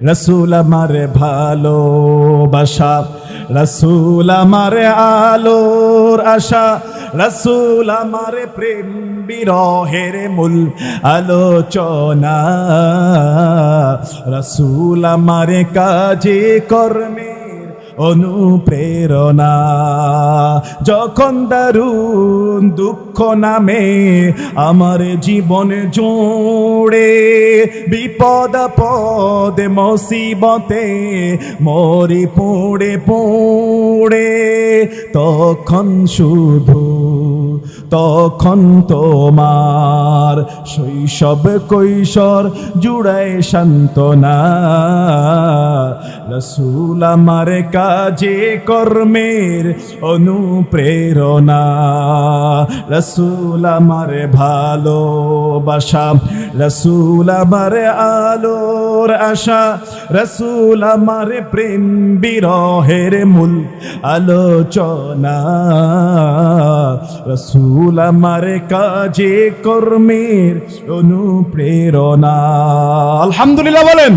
রসুল আমার ভালোবাসা, রসুল আমার আলোর আশা, রসুল আমার প্রেম বিরহের মূল আলোচনা, রসুল আমার কাজে কর্মে অনুপ্রেরণা। যখন দারুণ দুঃখ নামে আমার জীবন জোড়ে, বিপদ আপদ মুসিবতে মরি পড়ে পড়ে, তখন শুধু তখন তোমার শৈশব কৈশোর জুড়ায় সান্ত্বনা। রসুল আমার কাজে কর্মের অনুপ্রেরণা, রসুল আমার ভালোবাসা, রসুল আমার আলোর আশা, রসুল আমার প্রেম বিরহের মূল আলোচনা, রসুল আমার কাজে কর্মের অনুপ্রেরণা। আলহামদুলিল্লাহ বলেন।